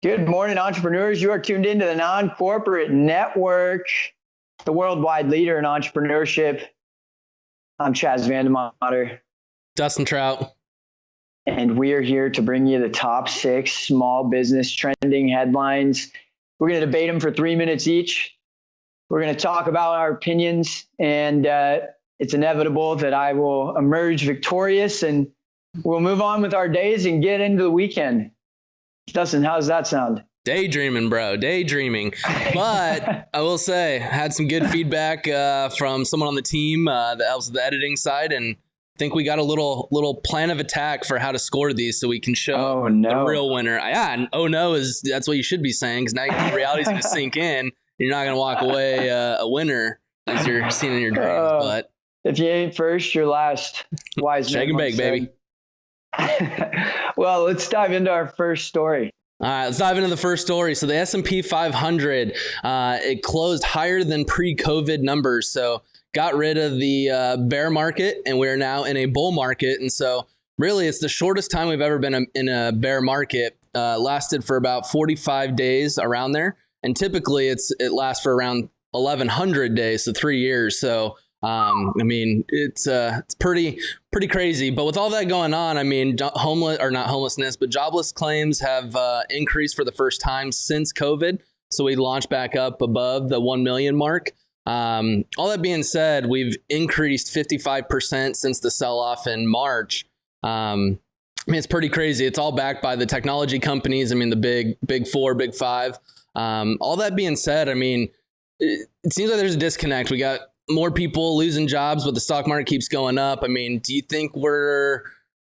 Good morning, entrepreneurs. You are tuned into the Non-Corporate Network, the worldwide leader in entrepreneurship. I'm Chaz Vandemotter. Dustin Trout. And we are here to bring you the top 6 small business trending headlines. We're going to debate them for 3 minutes each. We're going to talk about our opinions, and it's inevitable that I will emerge victorious, and we'll move on with our days and get into the weekend. Dustin, how does that sound? Daydreaming, bro. Daydreaming. But I will say, had some good feedback from someone on the team that helps with the editing side, and I think we got a little plan of attack for how to score these so we can show the real winner. Yeah, and that's what you should be saying, because now reality's going to sink in. You're not going to walk away a winner as you're seeing in your dreams. But if you ain't first, you're last. Wise shake and bake, baby. Well, let's dive into our first story. All right, let's dive into the first story. So the S&P 500, it closed higher than pre-COVID numbers. So got rid of the bear market, and we're now in a bull market. And so really, it's the shortest time we've ever been in a bear market. Lasted for about 45 days around there. And typically it lasts for around 1,100 days, so 3 years. So it's pretty crazy. But with all that going on, jobless claims have increased for the first time since COVID. So we launched back up above the 1 million mark. All that being said, we've increased 55% since the sell-off in March. It's pretty crazy. It's all backed by the technology companies. The big 4, big 5. All that being said, it seems like there's a disconnect. We got more people losing jobs, but the stock market keeps going up. Do you think we're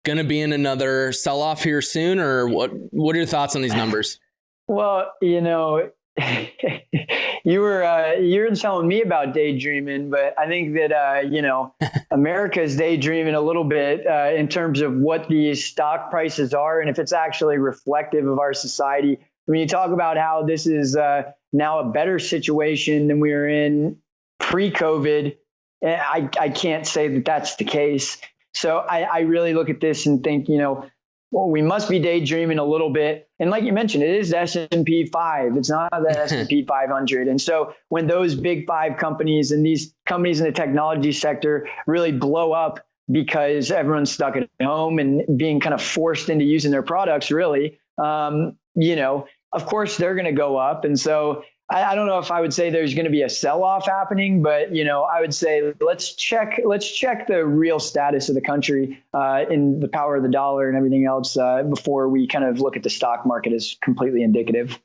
going to be in another sell-off here soon, or what are your thoughts on these numbers? Well, you were telling me about daydreaming, but I think that, America's daydreaming a little bit in terms of what these stock prices are and if it's actually reflective of our society. When you talk about how this is now a better situation than we were in pre-COVID, I can't say that that's the case. So I really look at this and think, we must be daydreaming a little bit. And like you mentioned, it is the S&P 5. It's not the S&P 500. And so when those big 5 companies and these companies in the technology sector really blow up because everyone's stuck at home and being kind of forced into using their products, really, of course they're going to go up. And so I don't know if I would say there's going to be a sell-off happening, but I would say let's check the real status of the country in the power of the dollar and everything else before we kind of look at the stock market as completely indicative.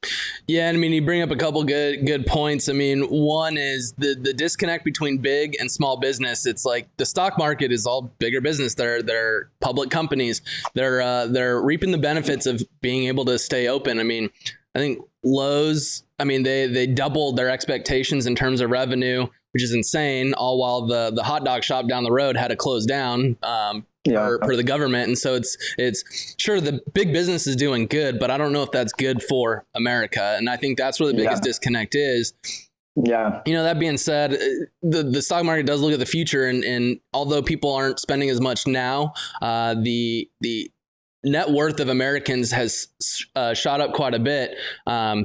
Yeah, and you bring up a couple good points. One is the disconnect between big and small business. It's like the stock market is all bigger business. They're public companies. They're reaping the benefits of being able to stay open. I think Lowe's, they doubled their expectations in terms of revenue, which is insane, all while the hot dog shop down the road had to close down per the government. And so it's sure the big business is doing good, but I don't know if that's good for America. And I think that's where the biggest disconnect is. Yeah. That being said, the stock market does look at the future, and although people aren't spending as much now, the net worth of Americans has shot up quite a bit.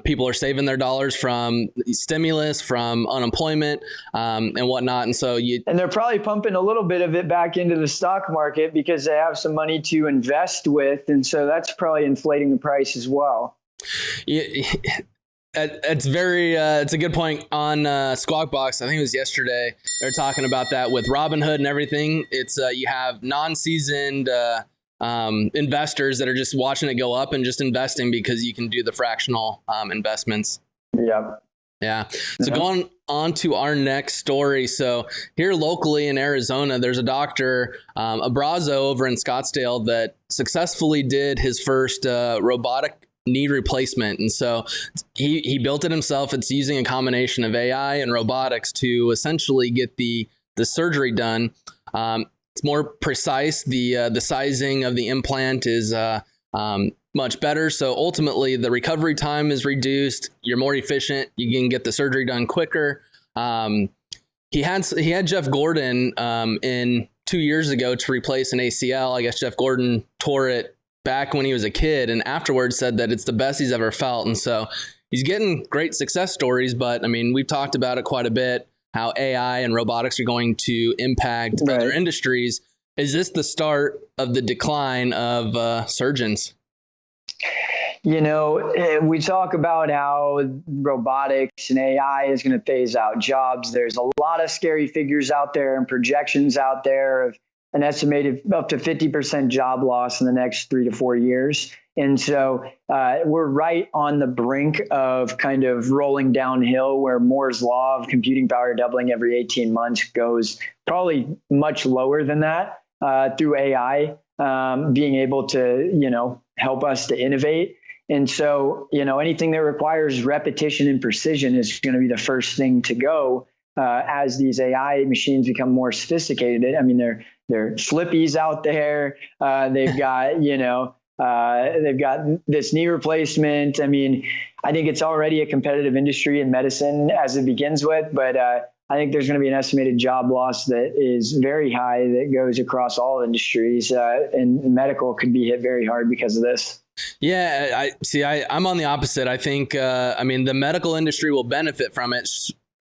People are saving their dollars from stimulus, from unemployment, and whatnot. And so and they're probably pumping a little bit of it back into the stock market because they have some money to invest with. And so that's probably inflating the price as well. Yeah. It's a good point on Squawk Box. I think it was yesterday. They're talking about that with Robinhood and everything. It's you have non-seasoned investors that are just watching it go up and just investing because you can do the fractional investments. Yeah. So going on to our next story. So here locally in Arizona, there's a doctor, Abrazo over in Scottsdale, that successfully did his first robotic knee replacement. And so he built it himself. It's using a combination of AI and robotics to essentially get the surgery done. It's more precise. The sizing of the implant is much better. So ultimately, the recovery time is reduced. You're more efficient. You can get the surgery done quicker. He had Jeff Gordon in 2 years ago to replace an ACL. I guess Jeff Gordon tore it back when he was a kid, and afterwards said that it's the best he's ever felt. And so he's getting great success stories. But I mean, we've talked about it quite a bit, how AI and robotics are going to impact other industries. Is this the start of the decline of surgeons? You know, we talk about how robotics and AI is going to phase out jobs. There's a lot of scary figures out there and projections out there of an estimated up to 50% job loss in the next 3 to 4 years. And so we're right on the brink of kind of rolling downhill, where Moore's law of computing power doubling every 18 months goes probably much lower than that through AI being able to, you know, help us to innovate. And so, you know, anything that requires repetition and precision is going to be the first thing to go as these AI machines become more sophisticated. I mean, they're flippies out there. They've got, you know, they've got this knee replacement. I mean, I think it's already a competitive industry in medicine as it begins with, but I think there's going to be an estimated job loss that is very high that goes across all industries, and medical could be hit very hard because of this. Yeah, I'm on the opposite. I think, I mean, the medical industry will benefit from it.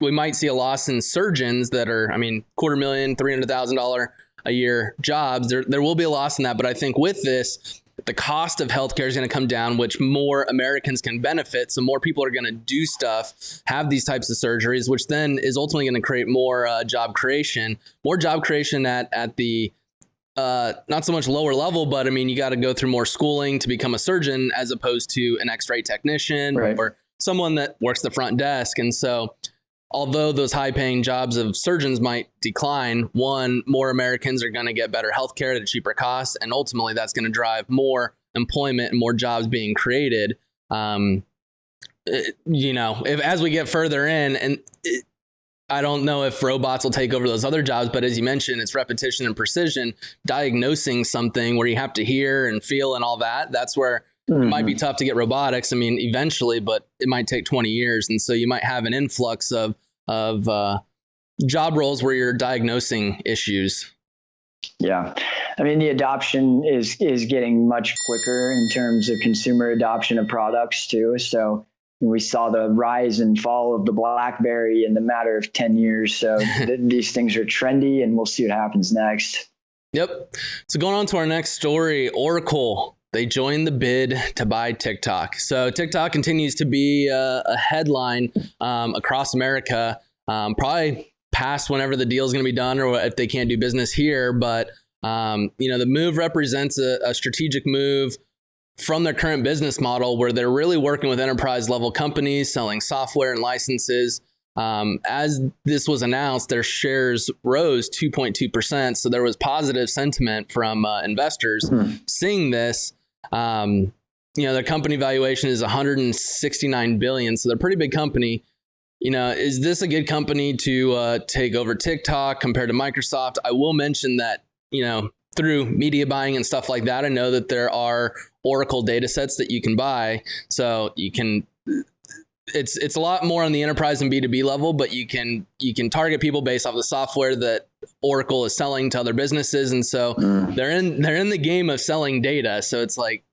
We might see a loss in surgeons that are, I mean, $250,000, $300,000 a year jobs. There will be a loss in that. But I think with this, the cost of healthcare is going to come down, which more Americans can benefit. So more people are going to do stuff, have these types of surgeries, which then is ultimately going to create more job creation at the not so much lower level, but I mean, you got to go through more schooling to become a surgeon as opposed to an x-ray technician or someone that works the front desk. And so although those high paying jobs of surgeons might decline, one, more Americans are going to get better healthcare at a cheaper cost. And ultimately that's going to drive more employment and more jobs being created. You know, as we get further in, and I don't know if robots will take over those other jobs, but as you mentioned, it's repetition and precision, diagnosing something where you have to hear and feel and all that. That's where it might be tough to get robotics. I mean, eventually, but it might take 20 years. And so you might have an influx of job roles where you're diagnosing issues. Yeah. I mean, the adoption is getting much quicker in terms of consumer adoption of products too. So we saw the rise and fall of the BlackBerry in the matter of 10 years. So these things are trendy, and we'll see what happens next. Yep. So going on to our next story, Oracle, they joined the bid to buy TikTok. So TikTok continues to be a headline across America, probably past whenever the deal is going to be done or if they can't do business here. But, you know, the move represents a strategic move from their current business model where they're really working with enterprise level companies selling software and licenses. As this was announced, their shares rose 2.2%. So there was positive sentiment from investors seeing this. You know, their company valuation is $169 billion. So they're a pretty big company. You know, is this a good company to take over TikTok compared to Microsoft? I will mention that, you know, through media buying and stuff like that, I know that there are Oracle data sets that you can buy. So you can, it's a lot more on the enterprise and B2B level, but you can target people based off the software that Oracle is selling to other businesses. And so they're in the game of selling data. So it's like,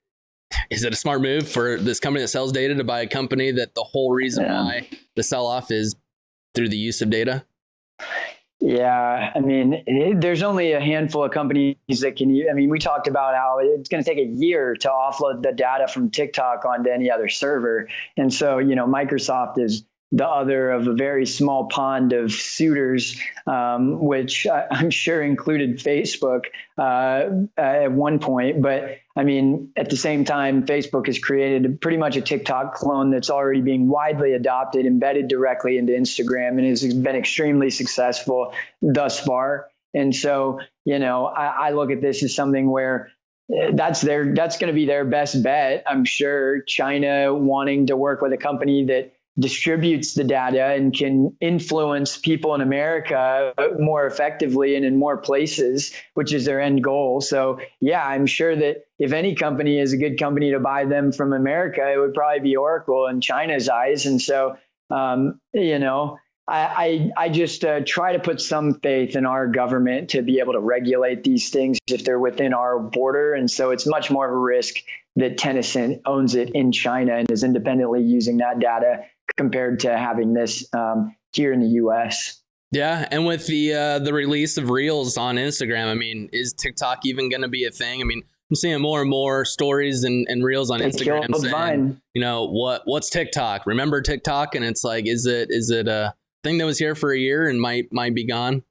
is it a smart move for this company that sells data to buy a company that the whole reason why the sell off is through the use of data? Yeah, I mean, there's only a handful of companies that can use. I mean, we talked about how it's going to take a year to offload the data from TikTok onto any other server. And so, you know, Microsoft is the other of a very small pond of suitors, which I'm sure included Facebook at one point. But I mean, at the same time, Facebook has created pretty much a TikTok clone that's already being widely adopted, embedded directly into Instagram, and has been extremely successful thus far. And so, you know, I look at this as something where that's going to be their best bet. I'm sure China wanting to work with a company that distributes the data and can influence people in America more effectively and in more places, which is their end goal. So yeah, I'm sure that if any company is a good company to buy them from America, it would probably be Oracle in China's eyes. And so, you know, I just try to put some faith in our government to be able to regulate these things if they're within our border. And so it's much more of a risk that Tennyson owns it in China and is independently using that data compared to having this here in the US. Yeah, and with the release of Reels on Instagram, I mean, is TikTok even going to be a thing? I mean, I'm seeing more and more stories and Reels on Instagram saying, you know, what's TikTok? Remember TikTok? And it's like, is it a thing that was here for a year and might be gone?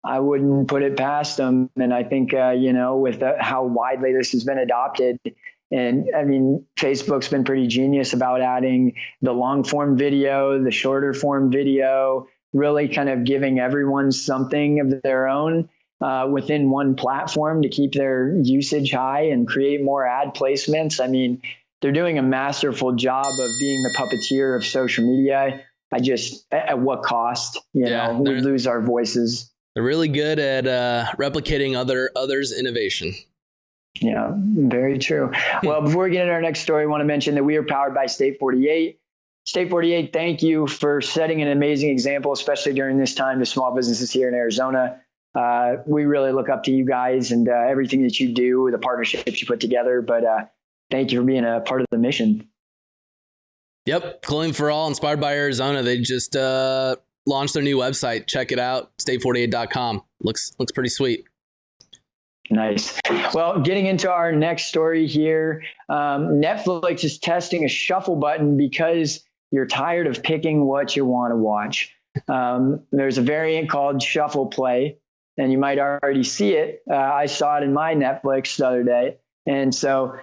I wouldn't put it past them. And I think, you know, with how widely this has been adopted, and I mean, Facebook's been pretty genius about adding the long form video, the shorter form video, really kind of giving everyone something of their own within one platform to keep their usage high and create more ad placements. I mean, they're doing a masterful job of being the puppeteer of social media. At what cost? You know, we lose our voices. They're really good at replicating others' innovation. Yeah, very true. Well, before we get into our next story, I want to mention that we are powered by State 48. State 48, thank you for setting an amazing example, especially during this time to small businesses here in Arizona. We really look up to you guys and everything that you do, the partnerships you put together. But thank you for being a part of the mission. Yep, Clothing for All, inspired by Arizona. They just launched their new website. Check it out, state48.com. Looks pretty sweet. Nice. Well, getting into our next story here, Netflix is testing a shuffle button because you're tired of picking what you want to watch. There's a variant called Shuffle Play, and you might already see it. I saw it in my Netflix the other day. And so,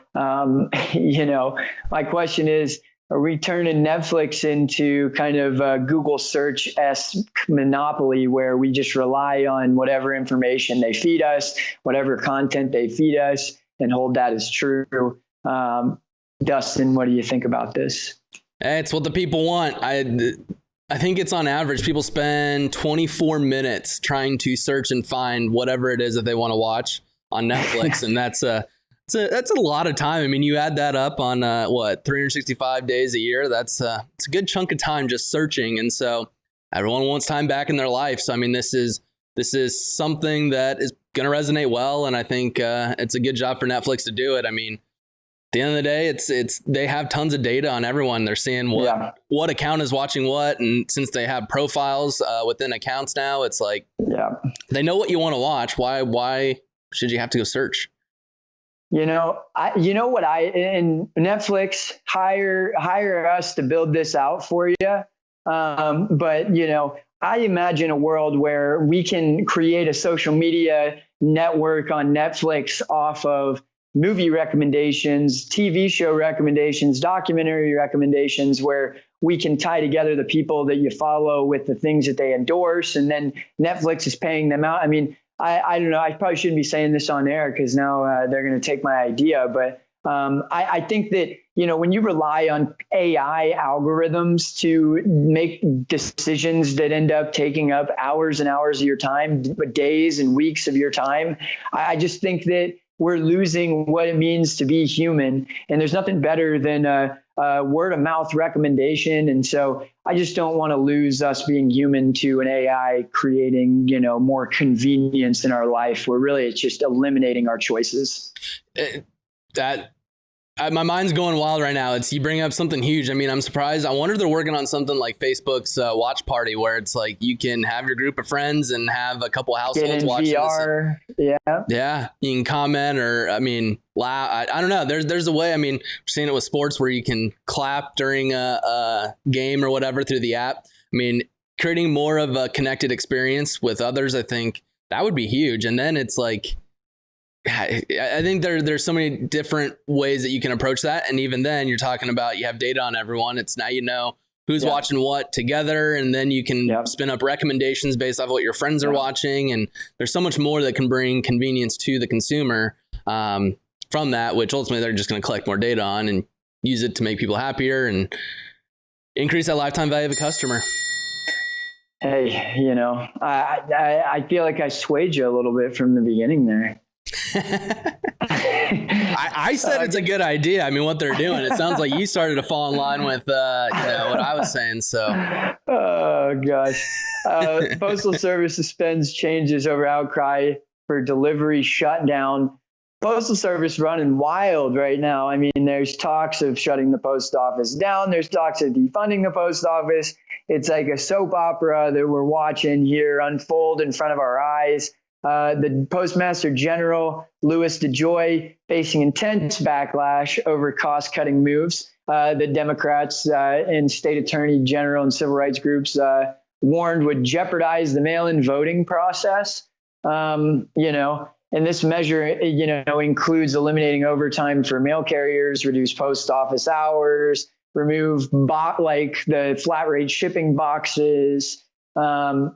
you know, my question is, are we turning Netflix into kind of Google search-esque monopoly where we just rely on whatever information they feed us, whatever content they feed us, and hold that as true? Dustin, what do you think about this? It's what the people want. I think it's on average, people spend 24 minutes trying to search and find whatever it is that they want to watch on Netflix. And that's a lot of time. I mean, you add that up on 365 days a year. It's a good chunk of time just searching. And so everyone wants time back in their life. So I mean, this is something that is going to resonate well, and I think it's a good job for Netflix to do it. I mean, at the end of the day, it's they have tons of data on everyone. They're seeing what account is watching what, and since they have profiles within accounts now, it's like they know what you want to watch. Why should you have to go search? You know, Netflix hire us to build this out for you. But, you know, I imagine a world where we can create a social media network on Netflix off of movie recommendations, TV show recommendations, documentary recommendations, where we can tie together the people that you follow with the things that they endorse. And then Netflix is paying them out. I mean, I don't know. I probably shouldn't be saying this on air because now they're going to take my idea. But I think that, you know, when you rely on AI algorithms to make decisions that end up taking up hours and hours of your time, days and weeks of your time, I just think that we're losing what it means to be human. And there's nothing better than a word of mouth recommendation. And so I just don't want to lose us being human to an AI creating, you know, more convenience in our life, where really it's just eliminating our choices. My mind's going wild right now. You bring up something huge. I mean, I'm surprised. I wonder if they're working on something like Facebook's watch party, where it's like you can have your group of friends and have a couple households watching VR. Yeah. You can comment, or I mean, laugh. I don't know. There's a way. I mean, we're seeing it with sports where you can clap during a game or whatever through the app. I mean, creating more of a connected experience with others, I think that would be huge. And then it's like, I think there's so many different ways that you can approach that. And even then you're talking about, you have data on everyone. It's now, you know, who's watching what together. And then you can spin up recommendations based off what your friends are watching. And there's so much more that can bring convenience to the consumer from that, which ultimately they're just going to collect more data on and use it to make people happier and increase that lifetime value of a customer. Hey, you know, I feel like I swayed you a little bit from the beginning there. I said it's a good idea. I mean, what they're doing, it sounds like you started to fall in line with what I was saying. So, oh gosh, Postal Service suspends changes over outcry for delivery shutdown. Postal Service running wild right now. I mean, there's talks of shutting the post office down. There's talks of defunding the post office. It's like a soap opera that we're watching here unfold in front of our eyes. The Postmaster General, Louis DeJoy, facing intense backlash over cost-cutting moves. The Democrats and state attorney general and civil rights groups warned would jeopardize the mail-in voting process. And this measure, includes eliminating overtime for mail carriers, reduce post office hours, remove the flat rate shipping boxes. And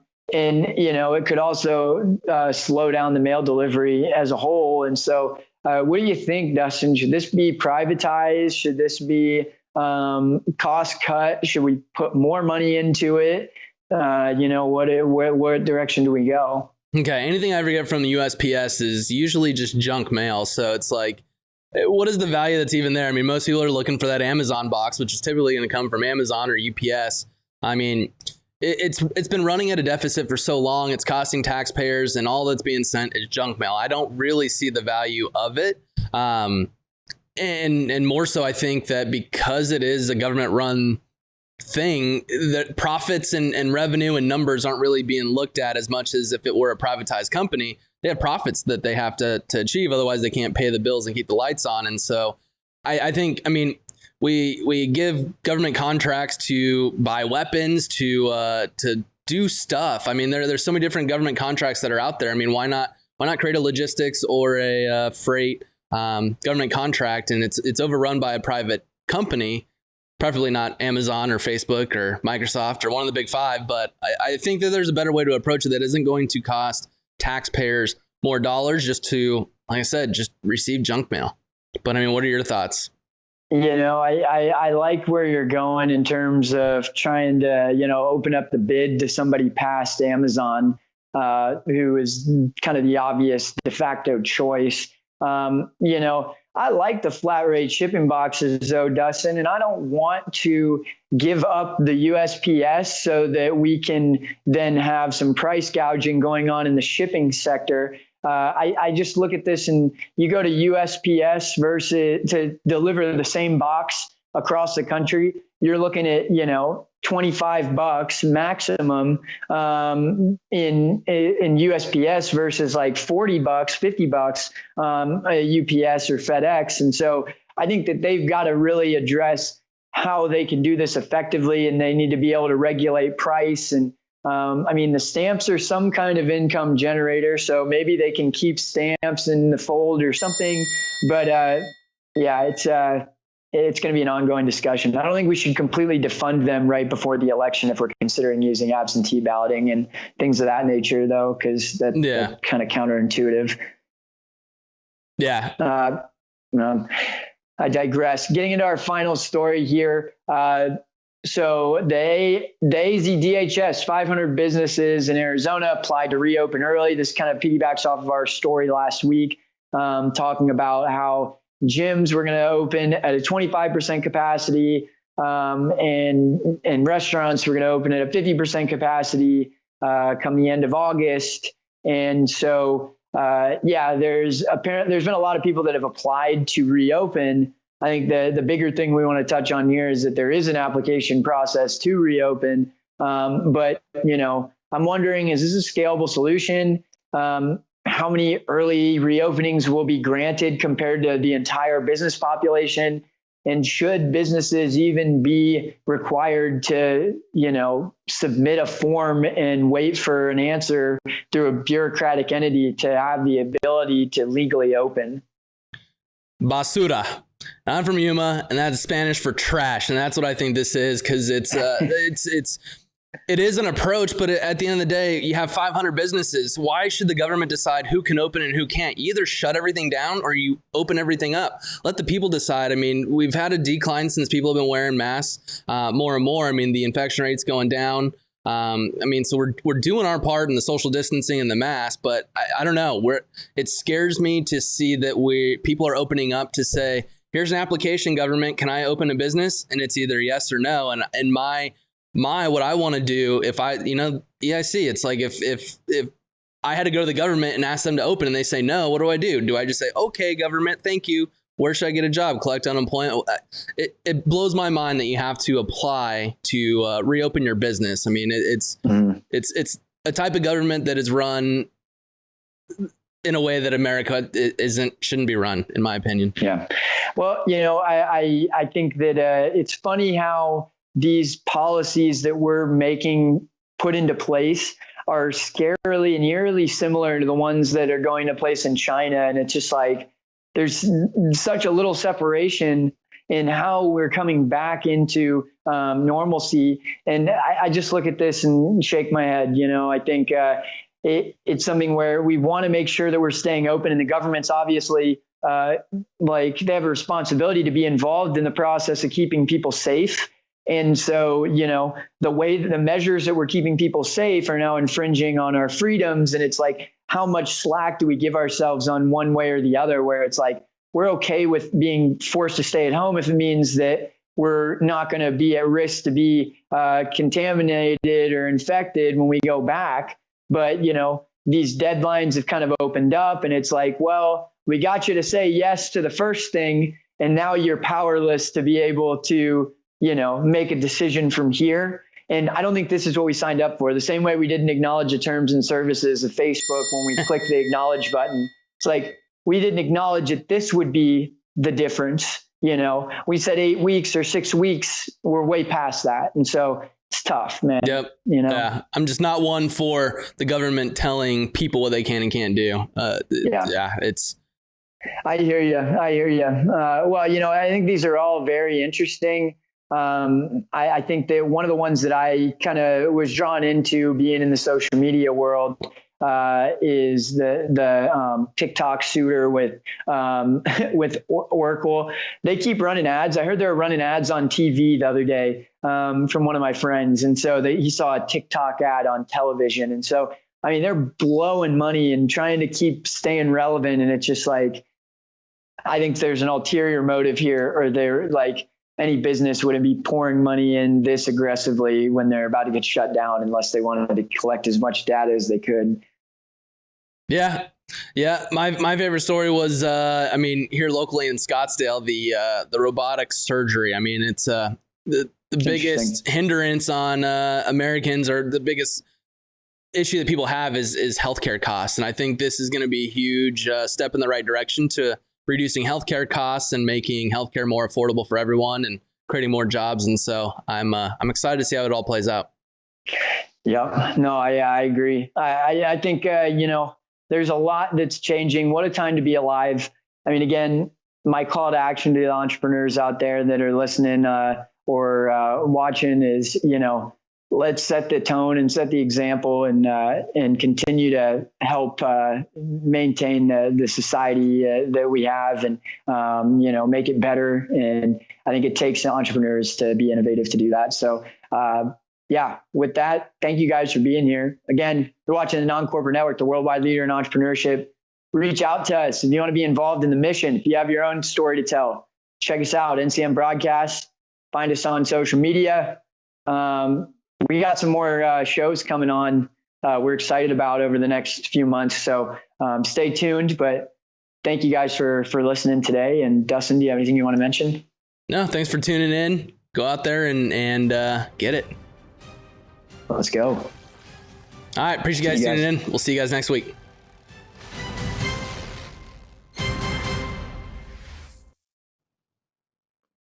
it could also slow down the mail delivery as a whole. And so what do you think, Dustin? Should this be privatized? Should this be cost cut? Should we put more money into it? What direction do we go? Okay, anything I ever get from the USPS is usually just junk mail. So it's like, what is the value that's even there? I mean, most people are looking for that Amazon box, which is typically going to come from Amazon or UPS. I mean, it's been running at a deficit for so long. It's costing taxpayers, and all that's being sent is junk mail. I don't really see the value of it. And more so, I think that because it is a government-run thing, that profits and revenue and numbers aren't really being looked at as much as if it were a privatized company. They have profits that they have to achieve. Otherwise, they can't pay the bills and keep the lights on. And so I think, we give government contracts to buy weapons, to do stuff. I mean, there's so many different government contracts that are out there. I mean, why not create a logistics or a freight government contract, and it's overrun by a private company, preferably not Amazon or Facebook or Microsoft or one of the big five. But I think that there's a better way to approach it that isn't going to cost taxpayers more dollars just to, like I said, just receive junk mail. But I mean, what are your thoughts? I like where you're going in terms of trying to, open up the bid to somebody past Amazon, who is kind of the obvious de facto choice. I like the flat rate shipping boxes though, Dustin, and I don't want to give up the USPS so that we can then have some price gouging going on in the shipping sector. I just look at this, and you go to USPS versus to deliver the same box across the country, you're looking at, $25 maximum in USPS versus like $40, $50 UPS or FedEx. And so I think that they've got to really address how they can do this effectively, and they need to be able to regulate price. And the stamps are some kind of income generator, so maybe they can keep stamps in the fold or something. But it's going to be an ongoing discussion. I don't think we should completely defund them right before the election if we're considering using absentee balloting and things of that nature, though, because that's kind of counterintuitive. Yeah. I digress. Getting into our final story here. So the AZDHS, 500 businesses in Arizona applied to reopen early. This kind of piggybacks off of our story last week, talking about how gyms were going to open at a 25% capacity, and restaurants were going to open at a 50% capacity come the end of August. And so, there's been a lot of people that have applied to reopen. I think the bigger thing we want to touch on here is that there is an application process to reopen. But I'm wondering, is this a scalable solution? How many early reopenings will be granted compared to the entire business population? And should businesses even be required to, submit a form and wait for an answer through a bureaucratic entity to have the ability to legally open? Basura. I'm from Yuma, and that's Spanish for trash. And that's what I think this is, because it is an approach, but at the end of the day, you have 500 businesses. Why should the government decide who can open and who can't? You either shut everything down or you open everything up. Let the people decide. I mean, we've had a decline since people have been wearing masks more and more. I mean, the infection rate's going down. I mean, so we're doing our part in the social distancing and the mask, but I don't know. It scares me to see that people are opening up to say, here's an application, government, can I open a business? And it's either yes or no. And my what I want to do, if EIC, it's like if I had to go to the government and ask them to open and they say no, what do? Do I just say, okay, government, thank you. Where should I get a job? Collect unemployment? It blows my mind that you have to apply to reopen your business. I mean, it's a type of government that is run in a way that America shouldn't be run, in my opinion. Yeah. Well, I think that it's funny how these policies that we're put into place are scarily and eerily similar to the ones that are going to place in China. And it's just like, there's such a little separation in how we're coming back into normalcy. And I just look at this and shake my head. I think it's something where we want to make sure that we're staying open, and the government's obviously they have a responsibility to be involved in the process of keeping people safe. And so, the way that the measures that we're keeping people safe are now infringing on our freedoms. And it's like, how much slack do we give ourselves on one way or the other, where it's like, we're okay with being forced to stay at home if it means that we're not going to be at risk to be contaminated or infected when we go back. But, these deadlines have kind of opened up, and it's like, well, we got you to say yes to the first thing, and now you're powerless to be able to make a decision from here. And I don't think this is what we signed up for. The same way we didn't acknowledge the terms and services of Facebook when we clicked the acknowledge button. It's like, we didn't acknowledge that this would be the difference. We said 8 weeks or 6 weeks. We're way past that. And so it's tough, man. Yep. Yeah. I'm just not one for the government telling people what they can and can't do. I hear you. Well, I think these are all very interesting. I think that one of the ones that I kind of was drawn into being in the social media world is the TikTok suitor with Oracle. They keep running ads. I heard they were running ads on TV the other day from one of my friends, and so he saw a TikTok ad on television, and so I mean they're blowing money and trying to keep staying relevant, and it's just like, I think there's an ulterior motive here, or they're like, any business wouldn't be pouring money in this aggressively when they're about to get shut down unless they wanted to collect as much data as they could. Yeah. Yeah. My favorite story was, here locally in Scottsdale, the robotic surgery. I mean, it's the biggest hindrance on Americans, or the biggest issue that people have is healthcare costs. And I think this is going to be a huge step in the right direction to reducing healthcare costs and making healthcare more affordable for everyone and creating more jobs. And so I'm excited to see how it all plays out. Yeah, no, I agree. I think, there's a lot that's changing. What a time to be alive. I mean, again, my call to action to the entrepreneurs out there that are listening or watching is, let's set the tone and set the example and continue to help maintain the society that we have and, make it better. And I think it takes entrepreneurs to be innovative to do that. So, with that, thank you guys for being here. Again, you're watching the Non-Corporate Network, the worldwide leader in entrepreneurship. Reach out to us if you want to be involved in the mission. If you have your own story to tell, check us out, NCM Broadcast. Find us on social media. We got some more shows coming on. We're excited about over the next few months. So stay tuned. But thank you guys for listening today. And Dustin, do you have anything you want to mention? No, thanks for tuning in. Go out there and get it. Let's go. All right. Appreciate you guys tuning in. We'll see you guys next week.